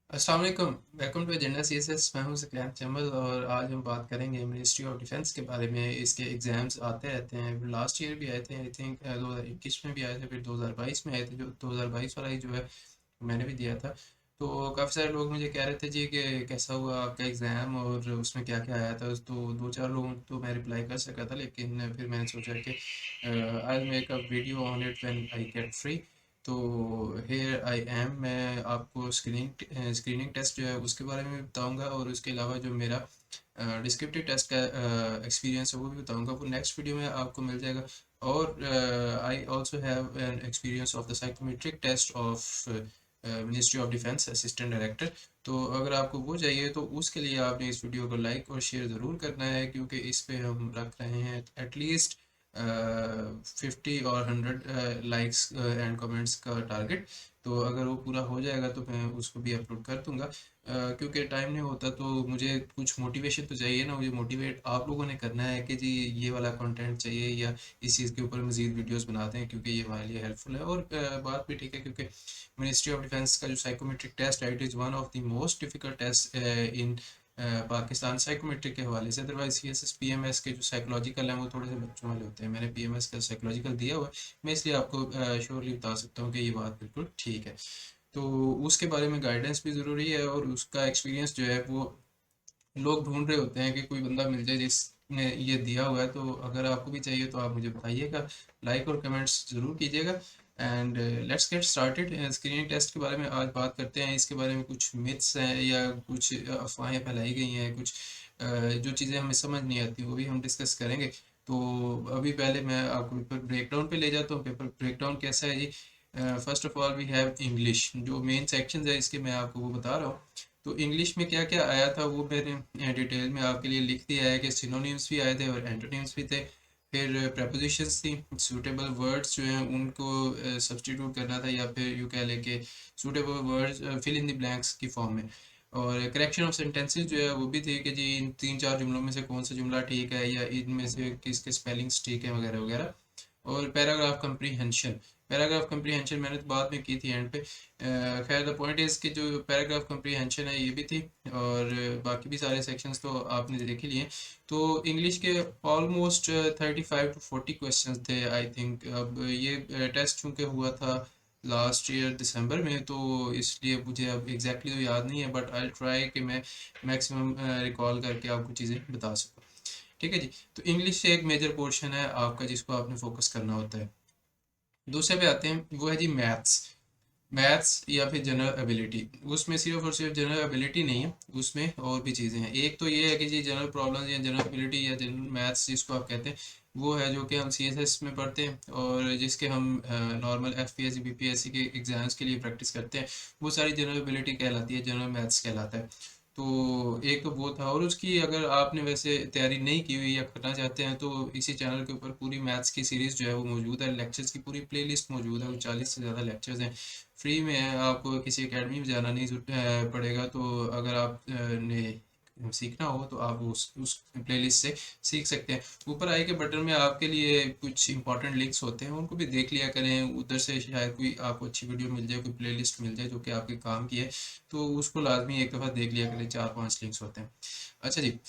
अस्सलाम वालेकुम। Welcome to agenda CSS. मैं हूं सकलैन चमल और आज हम बात करेंगे मिनिस्ट्री ऑफ डिफेंस के बारे में। इसके एग्ज़ाम्स आते रहते हैं। लास्ट ईयर भी आए थे, आई थिंक 2021 में भी आए थे, फिर 2022 में आए थे। जो 2022 वाला ही जो है मैंने भी दिया था। तो काफ़ी सारे लोग मुझे कह रहे थे जी कि कैसा हुआ आपका एग्ज़ाम और उसमें क्या क्या आया था। तो दो चार लोगों तो मैं रिप्लाई कर सका था, लेकिन फिर मैंने सोचा कि I make a video on it when I get free. तो हेयर आई एम, मैं आपको स्क्रीनिंग टेस्ट जो है उसके बारे में भी बताऊंगा और उसके अलावा जो मेरा डिस्क्रिप्टिव टेस्ट का एक्सपीरियंस है वो भी बताऊंगा। वो नेक्स्ट वीडियो में आपको मिल जाएगा। और I also have an experience of the psychometric test of ministry of defence assistant director. तो अगर आपको वो चाहिए तो उसके लिए आपने इस वीडियो को लाइक और शेयर ज़रूर करना है, क्योंकि इस पे हम रख रहे हैं एटलीस्ट 50 और 100 लाइक्स एंड कमेंट्स का टारगेट। तो अगर वो पूरा हो जाएगा तो मैं उसको भी अपलोड कर दूंगा। क्योंकि टाइम नहीं होता तो मुझे कुछ मोटिवेशन तो चाहिए ना। मुझे मोटिवेट आप लोगों ने करना है कि जी ये वाला कंटेंट चाहिए या इस चीज़ के ऊपर मज़ीद वीडियोस बनाते हैं, क्योंकि ये हमारे लिए हेल्पफुल है। और बात भी ठीक है, क्योंकि मिनिस्ट्री ऑफ डिफेंस का जो साइकोमेट्रिक टेस्ट है, it is one of the most difficult test in Pakistan psychometric के हवाले से। अदरवाइज सीएसएस पीएमएस के जो साइकोलॉजिकल हैं वो थोड़े से बच्चों वाले होते हैं। मैंने पीएमएस का साइकोलॉजिकल दिया हुआ है, मैं इसलिए आपको श्योरली बता सकता हूँ कि ये बात बिल्कुल ठीक है। तो उसके बारे में गाइडेंस भी ज़रूरी है और उसका एक्सपीरियंस जो है वो लोग ढूंढ रहे होते हैं कि कोई बंदा मिल जाए जिसने ये दिया हुआ है। तो अगर आपको भी चाहिए तो आप मुझे बताइएगा, लाइक और कमेंट्स ज़रूर कीजिएगा। And let's get started. Screening test के बारे में आज बात करते हैं। इसके बारे में कुछ मिथ्स हैं या कुछ अफवाहें फैलाई गई हैं, कुछ जो चीज़ें हमें समझ नहीं आती वो भी हम डिस्कस करेंगे। तो अभी पहले मैं आपको पेपर ब्रेकडाउन पे ले जाता हूँ। पेपर ब्रेकडाउन कैसा है जी? First of all we have English. जो मेन सेक्शन है इसके मैं आपको वो बता रहा हूँ। तो इंग्लिश में क्या क्या आया था वो मैंने डिटेल में आपके लिए लिख दिया है कि सिनोनिम्स भी आए थे और एंटोनिम्स भी थे। फिर prepositions थी, सूटेबल वर्ड्स जो हैं उनको सब्स्टिट्यूट करना था, या फिर यू कह लें suitable words fill in the blanks की फॉर्म में। और करेक्शन ऑफ सेंटेंसेस जो है वो भी थी कि जी इन तीन चार जुमलों में से कौन सा जुमला ठीक है या इनमें से किसके स्पेलिंग्स ठीक है वगैरह वगैरह। और पैराग्राफ कंप्रीहेंशन। पैराग्राफ कंप्रीहेंशन मैंने तो बाद में की थी एंड पे। खैर द पॉइंट इज़ कि जो पैराग्राफ कंप्रीहेंशन है ये भी थी। और बाकी भी सारे सेक्शंस तो आपने देख ही लिए। तो इंग्लिश के ऑलमोस्ट 35 to 40 क्वेश्चंस थे आई थिंक। अब ये टेस्ट चूँकि हुआ था लास्ट ईयर दिसंबर में, तो इसलिए मुझे अब एग्जैक्टली तो याद नहीं है, बट आई ट्राई कि मैं मैक्सिमम रिकॉल करके आपको चीज़ें बता सकूँ। ठीक है जी। तो इंग्लिश से एक मेजर पोर्शन है आपका जिसको आपने फोकस करना होता है। दूसरे पे आते हैं, वो है जी मैथ्स। मैथ्स या फिर जनरल एबिलिटी। उसमें सिर्फ और सिर्फ जनरल एबिलिटी नहीं है, उसमें और भी चीज़ें हैं। एक तो ये है कि जी जनरल प्रॉब्लम्स या जनरल एबिलिटी या जनरल मैथ्स जिसको आप कहते हैं, वो है जो कि हम सीएसएस में पढ़ते हैं और जिसके हम नॉर्मल एफपीएससी बीपीएससी के एग्जाम्स के लिए प्रैक्टिस करते हैं। वो सारी जनरल एबिलिटी कहलाती है, जनरल मैथ्स कहलाता है। तो एक तो वो था। और उसकी अगर आपने वैसे तैयारी नहीं की हुई या करना चाहते हैं तो इसी चैनल के ऊपर पूरी मैथ्स की सीरीज़ जो है वो मौजूद है। लेक्चर्स की पूरी प्लेलिस्ट मौजूद है, वो 40 से ज़्यादा लेक्चर्स हैं। फ्री में है, आपको किसी एकेडमी में जाना नहीं पड़ेगा। तो अगर आप ने सीखना हो तो आप उस प्लेलिस्ट से सीख सकते हैं। ऊपर आई के बटन में आपके लिए कुछ इंपॉर्टेंट लिंक्स होते हैं, उनको भी देख लिया करें। उधर से शायद कोई आपको अच्छी वीडियो मिल जाए, कोई प्लेलिस्ट मिल जाए जो कि आपके काम की है। तो उसको लाजमी एक दफ़ा देख लिया करें, 4-5 लिंक्स होते हैं। अच्छा जी।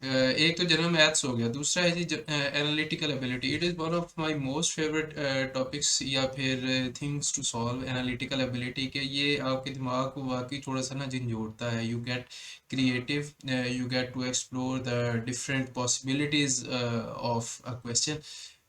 एक तो जनरल मैथ्स हो गया। दूसरा है जी analytical ability. It is one of my most favourite topics या फिर things to solve. Analytical ability के ये आपके दिमाग को वाकई थोड़ा सा ना झंझोड़ता है। You get creative, you get to explore the different possibilities of a question.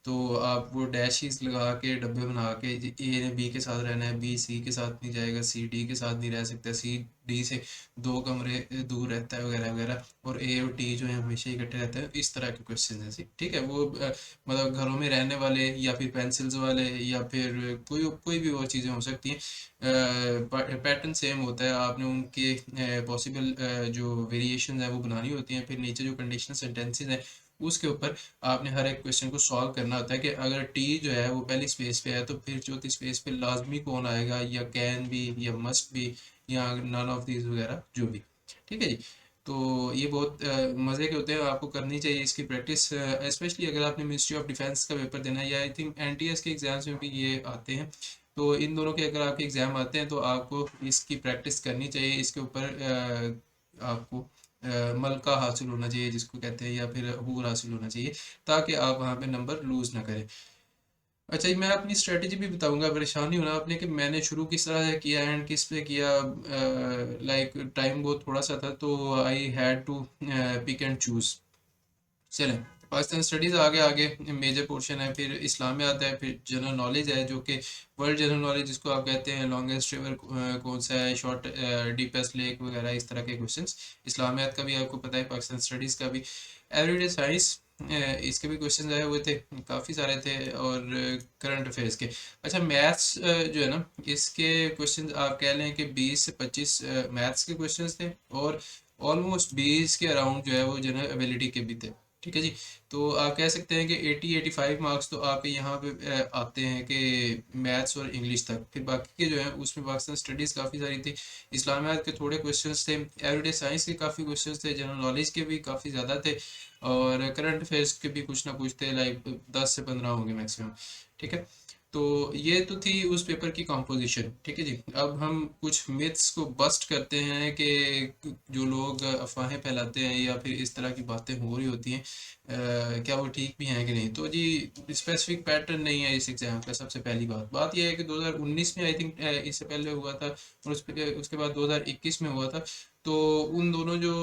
तो आप वो डैशेस लगा के डब्बे बना के ए ने बी के साथ रहना है, बी सी के साथ नहीं जाएगा, सी डी के साथ नहीं रह सकता, सी डी से 2 कमरे दूर रहता है वगैरह वगैरह, और ए और टी जो है हमेशा इकट्ठे रहते हैं। इस तरह के क्वेश्चन हैं ठीक है। वो मतलब घरों में रहने वाले या फिर पेंसिल्स वाले या फिर कोई कोई भी और चीज़ें हो सकती हैं। पैटर्न सेम होता है, आपने उनके पॉसिबल जो वेरिएशन है वो बनानी होती हैं। फिर नीचे जो कंडीशनल सेंटेंसेस हैं उसके ऊपर आपने हर एक क्वेश्चन को सॉल्व करना होता है कि अगर टी जो है वो पहली स्पेस पे है तो फिर चौथी स्पेस पे लाजमी कौन आएगा, या कैन भी या मस्ट भी या नन ऑफ दीज वगैरह जो भी। ठीक है जी। तो ये बहुत मज़े के होते हैं, आपको करनी चाहिए इसकी प्रैक्टिस, स्पेशली अगर आपने मिनिस्ट्री ऑफ डिफेंस का पेपर देना है या आई थिंक एनटीएस के एग्जाम्स में भी ये आते हैं। तो इन दोनों के अगर आपके एग्ज़ाम आते हैं तो आपको इसकी प्रैक्टिस करनी चाहिए, इसके ऊपर आपको मलका हासिल होना चाहिए जिसको कहते हैं, या फिर हूर हासिल होना चाहिए, ताकि आप वहाँ पे नंबर लूज़ ना करें। अच्छा जी, मैं अपनी स्ट्रेटजी भी बताऊंगा, परेशान नहीं होना आपने कि मैंने शुरू किस तरह से किया एंड किस पे किया। लाइक टाइम बहुत थोड़ा सा था तो I had to pick and choose. चलें, पाकिस्तान स्टडीज़ आगे आगे मेजर पोर्शन है, फिर इस्लामियात है, फिर जनरल नॉलेज है जो कि वर्ल्ड जनरल नॉलेज जिसको आप कहते हैं, लॉन्गेस्ट रिवर कौन सा है, शॉर्ट डीपेस्ट लेक वगैरह, इस तरह के क्वेश्चंस। इस्लामियात का भी आपको पता है, पाकिस्तान स्टडीज़ का भी। एवरीडे साइंस, इसके भी क्वेश्चन आए हुए थे, काफ़ी सारे थे, और करंट अफेयर्स के। अच्छा, मैथ्स जो है ना, इसके क्वेश्चंस आप कह लें कि 20 से 25 मैथ्स के क्वेश्चंस थे, और ऑलमोस्ट 20 के अराउंड जो है वो जनरल एबिलिटी के भी थे। ठीक है जी। तो आप कह सकते हैं कि 80-85 मार्क्स तो आपके यहाँ पे आते हैं कि मैथ्स और इंग्लिश तक। फिर बाकी के जो हैं उसमें पाकिस्तान स्टडीज़ काफ़ी सारी थी, इस्लामियात के थोड़े क्वेश्चंस थे, एवरीडे साइंस के काफ़ी क्वेश्चंस थे, जनरल नॉलेज के भी काफ़ी ज़्यादा थे, और करंट अफेयर्स के भी कुछ ना कुछ थे, लाइक 10 से 15 होंगे मैक्सिमम। ठीक है। तो ये तो थी उस पेपर की कंपोजिशन। ठीक है जी। अब हम कुछ मिथ्स को बस्ट करते हैं कि जो लोग अफवाहें फैलाते हैं या फिर इस तरह की बातें हो रही होती हैं, क्या वो ठीक भी हैं कि नहीं। तो जी, स्पेसिफिक पैटर्न नहीं है इस एग्ज़ाम का। सबसे पहली बात यह है कि 2019 में आई थिंक इससे पहले हुआ था, और उसके बाद 2021 में हुआ था। तो उन दोनों जो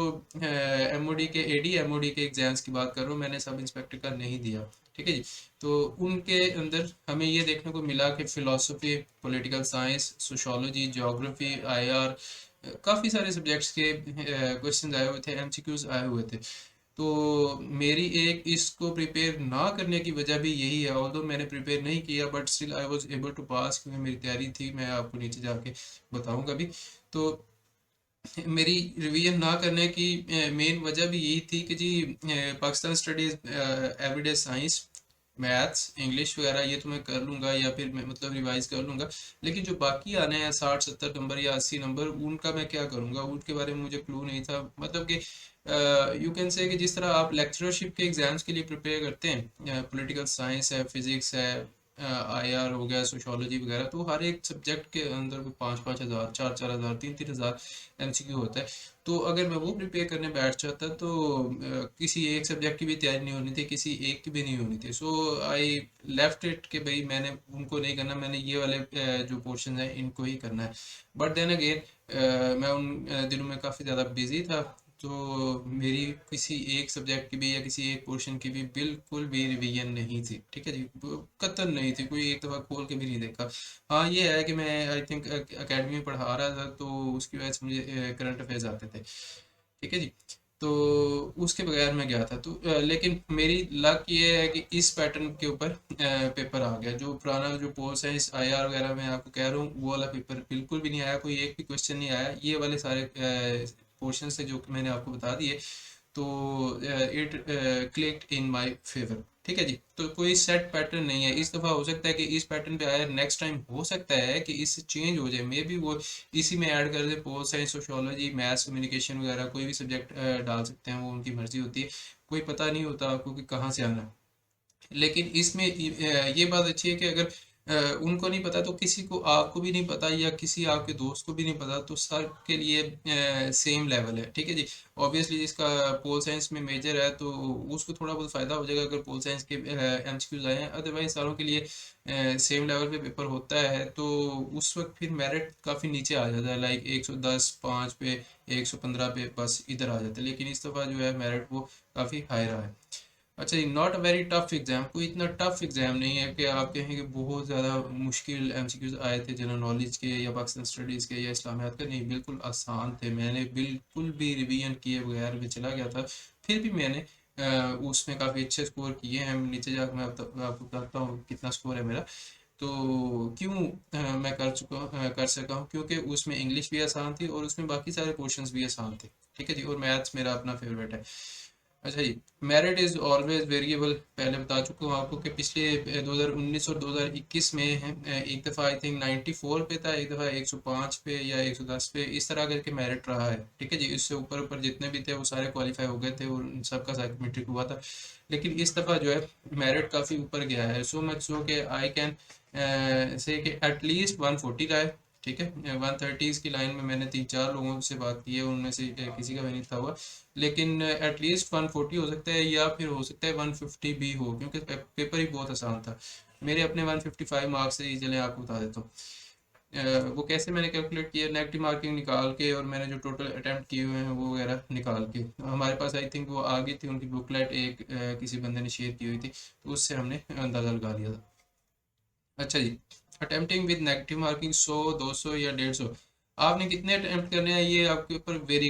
एमओडी के एडी एमओडी के एग्जाम्स की बात कर रहा हूँ, मैंने सब इंस्पेक्टर का नहीं दिया। ठीक है जी। तो उनके अंदर हमें ये देखने को मिला कि philosophy, political science, sociology, geography, IR, काफ़ी सारे सब्जेक्ट्स के क्वेश्चन आए हुए थे, एमसीक्यूज आए हुए थे। तो मेरी एक इसको प्रिपेयर ना करने की वजह भी यही है, ऑल्दो मैंने प्रिपेयर नहीं किया but still I was able to pass, क्योंकि मेरी तैयारी थी। मैं आपको नीचे जाके बताऊंगा भी। तो मेरी रिवीजन ना करने की मेन वजह भी यही थी कि जी, Pakistan studies, everyday science, maths, English वगैरह ये तो मैं कर लूँगा, या फिर मैं मतलब रिवाइज कर लूँगा, लेकिन जो बाकी आने हैं 60-70 नंबर या 80 नंबर, उनका मैं क्या करूँगा, उनके बारे में मुझे क्लू नहीं था। मतलब कि यू कैन से कि जिस तरह आप लेक्चरशिप के एग्ज़ाम्स के लिए प्रिपेयर करते हैं, पॉलिटिकल साइंस है, फिज़िक्स है, आईआर हो गया, सोशोलॉजी वगैरह, तो हर एक सब्जेक्ट के अंदर 5-5 हज़ार, 4-4 हज़ार, 3-3 हज़ार एमसीक्यू होता है। तो अगर मैं वो प्रिपेयर करने बैठ जाता तो किसी एक सब्जेक्ट की भी तैयारी नहीं होनी थी, किसी एक की भी नहीं होनी थी। सो आई लेफ्ट इट कि भाई मैंने उनको नहीं करना, मैंने ये वाले जो पोर्शन है इनको ही करना है। बट देन अगेन मैं उन दिनों में काफ़ी ज़्यादा बिजी था, तो मेरी किसी एक सब्जेक्ट की भी या किसी एक पोर्शन की भी बिल्कुल भी रिवीजन नहीं थी। ठीक है जी, कतई नहीं थी, कोई एक दफ़ा खोल के भी नहीं देखा। हाँ, ये है कि मैं आई थिंक अकेडमी में पढ़ा रहा था, तो उसकी वजह से मुझे करंट अफेयर्स आते थे। ठीक है जी। तो उसके बगैर मैं गया था, तो लेकिन मेरी लक ये है कि इस पैटर्न के ऊपर पेपर आ गया। जो पुराना जो पोल साइंस आईआर वगैरह मैं आपको कह रहा हूँ, वो वाला पेपर बिल्कुल भी नहीं आया, कोई एक भी क्वेश्चन नहीं आया। ये वाले सारे पोर्शन से जो कि मैंने आपको बता दिए, तो it clicked in my favour. ठीक है जी। तो कोई सेट पैटर्न नहीं है, इस दफ़ा हो सकता है कि इस पैटर्न पे आया, नेक्स्ट टाइम हो सकता है कि इससे चेंज हो जाए, मे बी वो इसी में ऐड कर दे, pol science, sociology, maths, communication वगैरह, कोई भी सब्जेक्ट डाल सकते हैं, वो उनकी मर्जी होती है। कोई पता नहीं होता आपको कि कहाँ से आना है। लेकिन इसमें ये बात अच्छी है कि अगर उनको नहीं पता तो किसी को, आपको भी नहीं पता या किसी आपके दोस्त को भी नहीं पता, तो सब के लिए सेम लेवल है। ठीक है जी। ऑब्वियसली जिसका पोल साइंस में मेजर है तो उसको थोड़ा बहुत फ़ायदा हो जाएगा अगर पोल साइंस के एमसीक्यूज आए हैं, अदरवाइज सारों के लिए सेम लेवल पे पेपर होता है। तो उस वक्त फिर मेरिट काफ़ी नीचे आ जाता है, लाइक 110 5 पे, 115 पे, बस इधर आ जाता है। लेकिन इस दफ़ा जो है मेरिट वो काफ़ी हाई रहा है। अच्छा जी, not a very tough exam, कोई इतना टफ एग्जाम नहीं है कि आप कहें कि बहुत ज़्यादा मुश्किल एमसीक्यूज आए थे जनरल नॉलेज के या पाकिस्तान स्टडीज़ के या इस्लामियात के। नहीं, बिल्कुल आसान थे, मैंने बिल्कुल भी रिवीजन किए बगैर में चला गया था। फिर भी मैंने उसमें काफ़ी अच्छे स्कोर किए हैं। नीचे जाकर मैं आपको बताता हूँ कितना स्कोर है मेरा। तो क्यों मैं कर सका हूँ, क्योंकि उसमें इंग्लिश भी आसान थी और उसमें बाकी सारे क्वेश्चंस भी आसान थे। ठीक है जी। और मैथ्स मेरा अपना फेवरेट है। अच्छा जी, मेरिट इज़ ऑलवेज वेरिएबल, पहले बता चुका हूँ आपको कि पिछले 2019 और 2021 में है, एक दफ़ा आई थिंक 94 पे था, एक दफ़ा 105 पे या 110 पे, इस तरह करके मेरिट रहा है। ठीक है जी। इससे ऊपर ऊपर जितने भी थे वो सारे क्वालिफाई हो गए थे और उन सबका साइकोमेट्रिक हुआ था। लेकिन इस दफ़ा जो है मेरिट काफ़ी ऊपर गया है, सो मच सो कि आई कैन से कि एटलीस्ट 140 लाए, ठीक है। 130 की लाइन में मैंने 3-4 लोगों से बात की है, उनमें से किसी का भी नहीं था हुआ, लेकिन एटलीस्ट 140 हो सकता है, या फिर हो सकता है 150 भी हो, क्योंकि पेपर ही बहुत आसान था। मेरे अपने 155 मार्क्स से ही, चले आपको बता देता हूँ। वो कैसे मैंने कैलकुलेट किया, नेगेटिव मार्किंग निकाल के, और मैंने जो टोटल अटेम्प्ट किए हुए हैं वो वगैरह निकाल के, हमारे पास आई थिंक वो आ गई थी उनकी बुकलेट, एक किसी बंदे ने शेयर की हुई थी, तो उससे हमने अंदाज़ा लगा लिया था। अच्छा जी, अटेम्प्टिंग विद नेगेटिव मार्किंग 100, 200 या 150, आपने कितने अटेम्प्ट करने हैं ये आपके ऊपर वेरी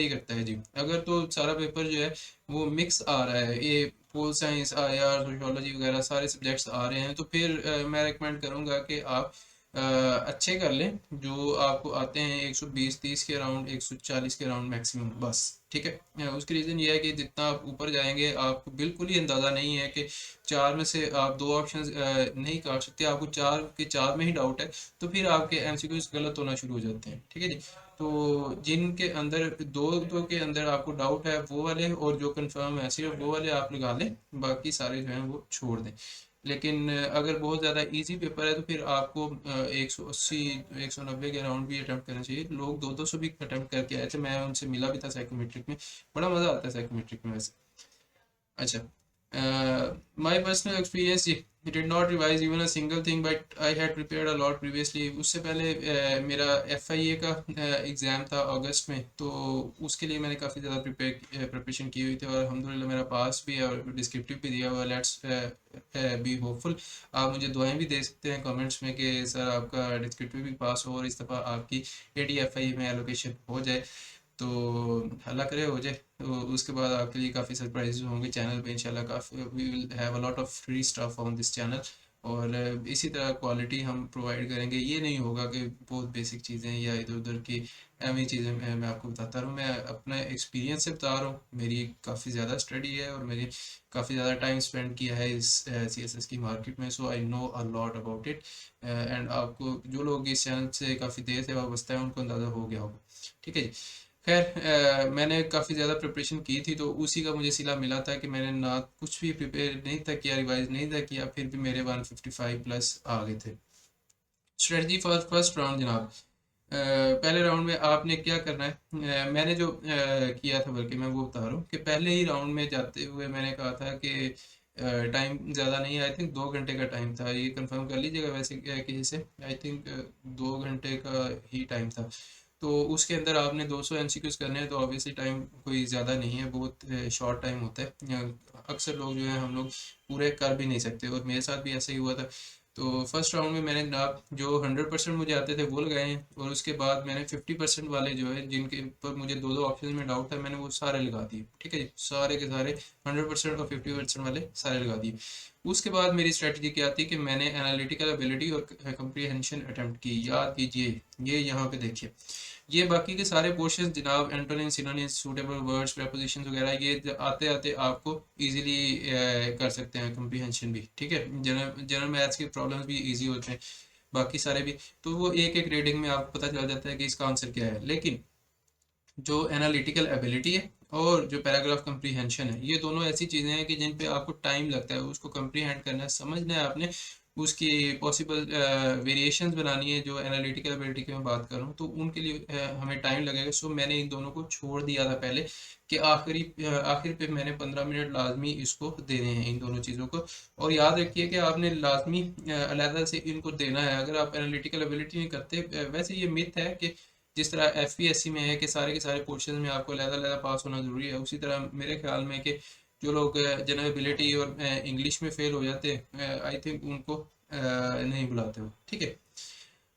करता है जी। अगर तो सारा पेपर जो है वो मिक्स आ रहा है, ये पोल साइंस, आईआर, सोशियोलॉजी वगैरह सारे सब्जेक्ट्स आ रहे हैं, तो फिर मैं रिकमेंड करूंगा कि आप अच्छे कर लें, जो आपको आते हैं 120-30 के अराउंड, 140 के अराउंड मैक्सिमम, बस। ठीक है। उसकी रीज़न ये है कि जितना आप ऊपर जाएंगे आपको बिल्कुल ही अंदाज़ा नहीं है कि चार में से आप दो ऑप्शन नहीं काट सकते, आपको चार के चार में ही डाउट है, तो फिर आपके एमसीक्यूज गलत होना शुरू हो जाते हैं, ठीक है जी। तो जिनके अंदर दो दो के अंदर आपको डाउट है वो वाले, और जो कंफर्म है सिर्फ वो वाले आप लगा लें, बाकी सारे जो हैं वो छोड़ दें। लेकिन अगर बहुत ज़्यादा इजी पेपर है तो फिर आपको 180, 190 के अराउंड भी अटेम्प्ट करना चाहिए। लोग 200 भी अटेम्प्ट करके आए थे, मैं उनसे मिला भी था साइकोमेट्रिक में, बड़ा मज़ा आता है साइकोमेट्रिक में वैसे। अच्छा, my personal experience, did not revise even a single thing but I had prepared a lot previously. उससे पहले मेरा एफआईए का एग्ज़ाम था अगस्त में, तो उसके लिए मैंने काफ़ी ज़्यादा प्रिपरेशन की हुई थी, और अल्हम्दुलिल्लाह मेरा पास भी है, और डिस्क्रिप्टिव भी दिया हुआ। Let's be hopeful. आप मुझे दुआएं भी दे सकते हैं कमेंट्स में कि सर आपका डिस्क्रिप्टिव भी पास हो, और इस दफ़ा आपकी एडीएफआई में एलोकेशन हो जाए, तो अल्लाह करे हो जाए। तो उसके बाद आपके लिए काफ़ी सरप्राइजेस होंगे चैनल पे इंशाल्लाह। काफ़ी we will have a lot of free stuff on this channel, और इसी तरह क्वालिटी हम प्रोवाइड करेंगे। ये नहीं होगा कि बहुत बेसिक चीज़ें या इधर उधर की एवं चीज़ें मैं आपको बताता रहूँ। मैं अपना एक्सपीरियंस से बता रहा हूँ, मेरी काफ़ी ज़्यादा स्टडी है, और मेरी काफ़ी ज़्यादा टाइम स्पेंड किया है इस सीएसएस की मार्केट में, so I know a lot about it. And आपको जो लोग इस चैनल से काफ़ी देर से वाबस्ता है उनको अंदाज़ा हो गया होगा, ठीक है जी। खैर, मैंने काफ़ी ज़्यादा प्रिपरेशन की थी, तो उसी का मुझे सिला मिला था कि मैंने ना कुछ भी प्रिपेयर नहीं था किया, रिवाइज नहीं था किया, फिर भी मेरे 155 प्लस आ गए थे। स्ट्रेटजी फॉर फर्स्ट राउंड जनाब। पहले राउंड में आपने क्या करना है, मैंने जो किया था, बल्कि मैं वो बता रहा हूँ कि पहले ही राउंड में जाते हुए मैंने कहा था कि टाइम ज़्यादा नहीं है, आई थिंक 2 घंटे का टाइम था, ये कंफर्म कर लीजिएगा वैसे किसी से। आई थिंक 2 घंटे का ही टाइम था। तो उसके अंदर आपने 200 एमसीक्यूज करने हैं, तो ऑब्वियसली टाइम कोई ज़्यादा नहीं है, बहुत शॉर्ट टाइम होता है। अक्सर लोग जो है हम लोग पूरे कर भी नहीं सकते, और मेरे साथ भी ऐसा ही हुआ था। तो फर्स्ट राउंड में मैंने जनाब जो 100% मुझे आते थे वो लगाए हैं, और उसके बाद मैंने 50% वाले जो है जिनके ऊपर मुझे दो दो ऑप्शन में डाउट था, मैंने वो सारे लगा दिए, ठीक है जी। सारे के सारे 100% और 50% वाले सारे लगा दिए। उसके बाद मेरी स्ट्रेटजी क्या थी कि मैंने एनालिटिकल एबिलिटी और कंप्रीहेंशन अटेम्प्ट की। याद कीजिए, ये यहाँ पे देखिए, ये बाकी के सारे पोर्शन जनाब, antonym, synonyms, suitable words, prepositions वगैरह, ये आते आते आपको इजीली कर सकते हैं कंप्रीहेंशन भी, ठीक है। जनरल जनरल मैथ्स के प्रॉब्लम्स भी इजी होते हैं, बाकी सारे भी। तो वो एक एक रीडिंग में आपको पता चल जाता है कि इसका आंसर क्या है। लेकिन जो एनालिटिकल एबिलिटी है और जो पैराग्राफ कंप्रीहेंशन है, ये दोनों ऐसी चीज़ें हैं कि जिन पे आपको टाइम लगता है, उसको कंप्रीहेंड करना है, समझना है आपने, उसकी पॉसिबल वेरिएशंस बनानी है। जो एनालिटिकल एबिलिटी की मैं बात कर रहा हूँ, तो उनके लिए हमें टाइम लगेगा। सो मैंने इन दोनों को छोड़ दिया था पहले, कि आखिर पे मैंने 15 मिनट लाजमी इसको देने हैं, इन दोनों चीज़ों को। और याद रखिए कि आपने लाजमी अलहदा से इनको देना है। अगर आप एनालिटिकल एबिलिटी नहीं करते, वैसे ये मिथ है कि जिस तरह एफपीएससी में है कि सारे के सारे पोर्शन में आपको अलग-अलग पास होना ज़रूरी है, उसी तरह मेरे ख्याल में कि जो लोग जनरल एबिलिटी और इंग्लिश में फेल हो जाते हैं, आई थिंक उनको नहीं बुलाते हो, ठीक है।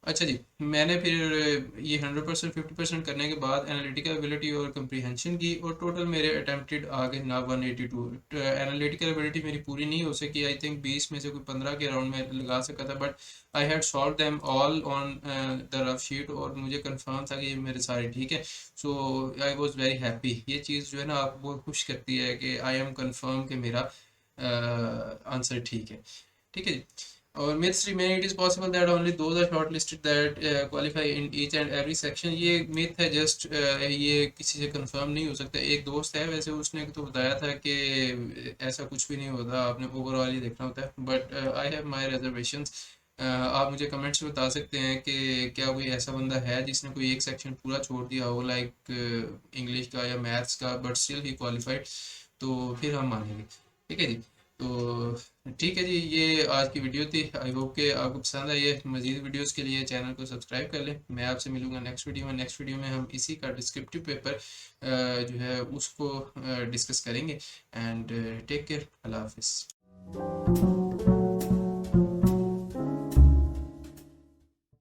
अच्छा जी, मैंने फिर ये 100% 50% करने के बाद एनालिटिकल एबिलिटी और कंप्रीहेंशन की, और टोटल मेरे अटेम्प्टेड आ गए ना 182। एनालिटिकल एबिलिटी मेरी पूरी नहीं हो सकी, आई थिंक 20 में से कोई 15 के अराउंड में लगा सका था, but I had solve them all on the rough sheet, और मुझे कंफर्म था कि ये मेरे सारे ठीक है। सो आई वॉज वेरी हैप्पी। ये चीज़ जो है ना आपको बहुत खुश करती है कि आई एम कंफर्म कि मेरा आंसर ठीक है, ठीक है जी। और myths remain, it is possible that only those are shortlisted that qualify in each and every section। ये myth है, जस्ट ये किसी से कंफर्म नहीं हो सकता। एक दोस्त है वैसे, उसने तो बताया था कि ऐसा कुछ भी नहीं होता, आपने ओवरऑल ही देखना होता है, but I have my reservations. आप मुझे कमेंट्स में बता सकते हैं कि क्या कोई ऐसा बंदा है जिसने कोई एक सेक्शन पूरा छोड़ दिया हो, लाइक इंग्लिश का या मैथ्स का, बट स्टिल ही क्वालिफाइड, तो फिर हम मानेंगे। ठीक है जी। तो ठीक है जी, ये आज की वीडियो थी। आई होप कि आपको पसंद आई है। मज़ीद वीडियोस के लिए चैनल को सब्सक्राइब कर लें। मैं आपसे मिलूंगा नेक्स्ट वीडियो में। नेक्स्ट वीडियो में हम इसी का डिस्क्रिप्टिव पेपर जो है उसको डिस्कस करेंगे। एंड टेक केयर, अल्लाह हाफिज़।